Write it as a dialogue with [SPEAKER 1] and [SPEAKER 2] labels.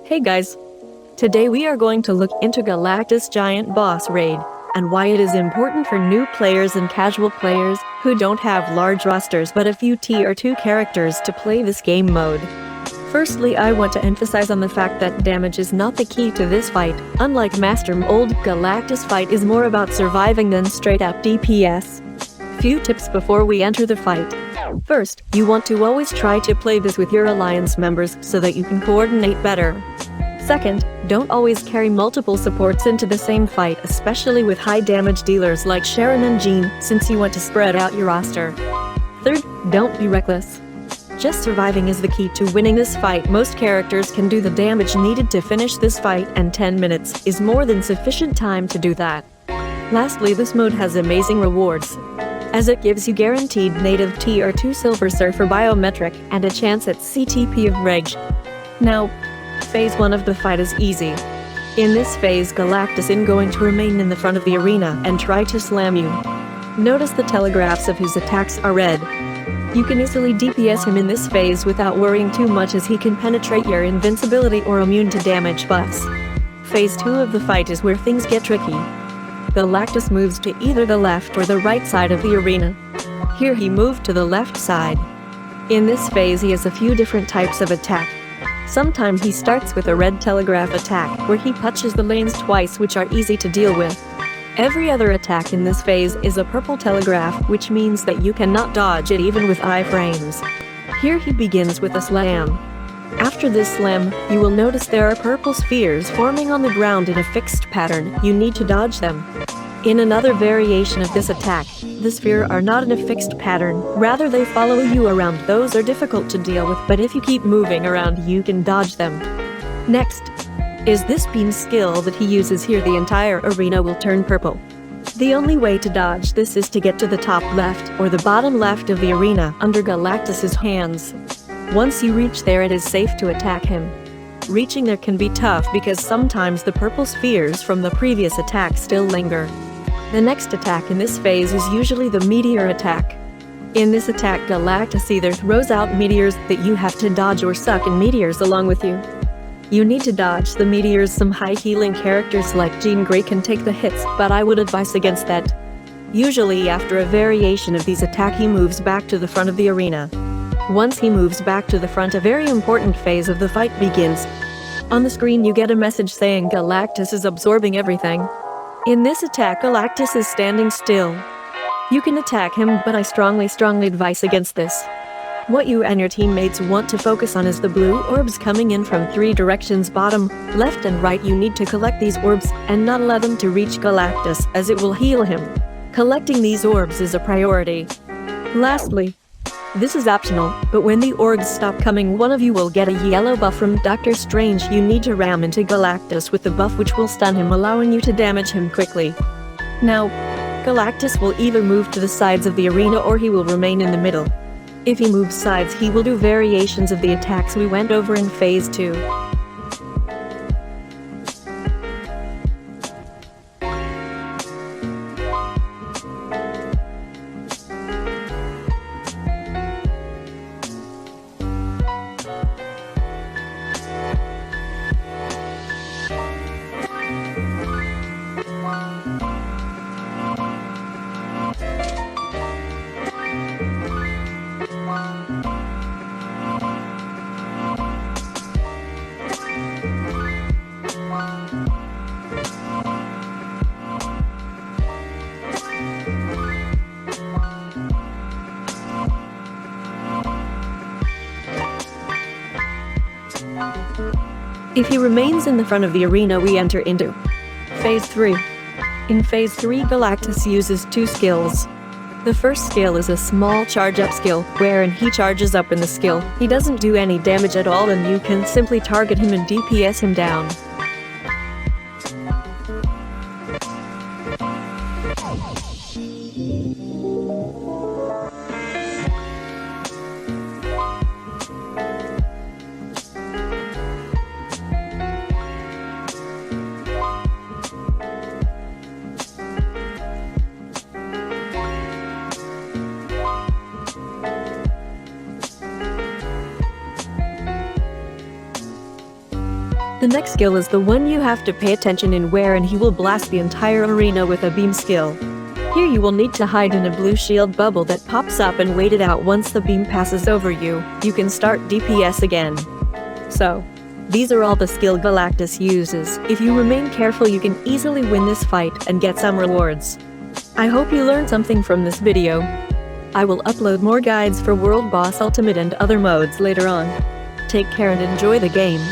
[SPEAKER 1] Hey guys! Today we are going to look into Galactus Giant Boss Raid, and why it is important for new players and casual players who don't have large rosters but a few tier 2 characters to play this game mode. Firstly, I want to emphasize on the fact that damage is not the key to this fight. Unlike Master Mold, Galactus fight is more about surviving than straight up DPS. Few tips before we enter the fight. First, you want to always try to play this with your alliance members so that you can coordinate better. Second, don't always carry multiple supports into the same fight, especially with high damage dealers like Sharon and Jean, since you want to spread out your roster. Third, don't be reckless. Just surviving is the key to winning this fight. Most characters can do the damage needed to finish this fight, and 10 minutes is more than sufficient time to do that. Lastly, this mode has amazing rewards, as it gives you guaranteed native tier 2 Silver Surfer biometric and a chance at CTP of Reg. Now, Phase 1 of the fight is easy. In this phase, Galactus is going to remain in the front of the arena and try to slam you. Notice the telegraphs of his attacks are red. You can easily DPS him in this phase without worrying too much, as he can penetrate your invincibility or immune to damage buffs. Phase 2 of the fight is where things get tricky. Galactus moves to either the left or the right side of the arena. Here he moved to the left side. In this phase he has a few different types of attack. Sometimes he starts with a red telegraph attack, where he punches the lanes twice, which are easy to deal with. Every other attack in this phase is a purple telegraph, which means that you cannot dodge it even with iframes. Here he begins with a slam. After this slam, you will notice there are purple spheres forming on the ground in a fixed pattern. You need to dodge them. In another variation of this attack, the spheres are not in a fixed pattern, rather they follow you around. Those are difficult to deal with, but if you keep moving around you can dodge them. Next is this beam skill that he uses here. The entire arena will turn purple. The only way to dodge this is to get to the top left or the bottom left of the arena under Galactus's hands. Once you reach there, it is safe to attack him. Reaching there can be tough because sometimes the purple spheres from the previous attack still linger. The next attack in this phase is usually the meteor attack. In this attack, Galactus either throws out meteors that you have to dodge or suck in meteors along with you. You need to dodge the meteors. Some high healing characters like Jean Grey can take the hits, but I would advise against that. Usually after a variation of these attacks he moves back to the front of the arena. Once he moves back to the front, a very important phase of the fight begins. On the screen you get a message saying Galactus is absorbing everything. In this attack, Galactus is standing still. You can attack him, but I strongly advise against this. What you and your teammates want to focus on is the blue orbs coming in from 3 directions: bottom, left and right. You need to collect these orbs and not allow them to reach Galactus, as it will heal him. Collecting these orbs is a priority. Lastly, this is optional, but when the orbs stop coming, one of you will get a yellow buff from Dr. Strange. You need to ram into Galactus with the buff, which will stun him, allowing you to damage him quickly. Now, Galactus will either move to the sides of the arena or he will remain in the middle. If he moves sides, he will do variations of the attacks we went over in phase 2. If he remains in the front of the arena, we enter into Phase 3. In Phase 3, Galactus uses 2 skills. The first skill is a small charge-up skill, wherein he charges up in the skill. He doesn't do any damage at all, and you can simply target him and DPS him down. The next skill is the one you have to pay attention in where, and he will blast the entire arena with a beam skill. Here you will need to hide in a blue shield bubble that pops up and wait it out. Once the beam passes over you, you can start DPS again. So, these are all the skill Galactus uses. If you remain careful, you can easily win this fight and get some rewards. I hope you learned something from this video. I will upload more guides for World Boss Ultimate and other modes later on. Take care and enjoy the game.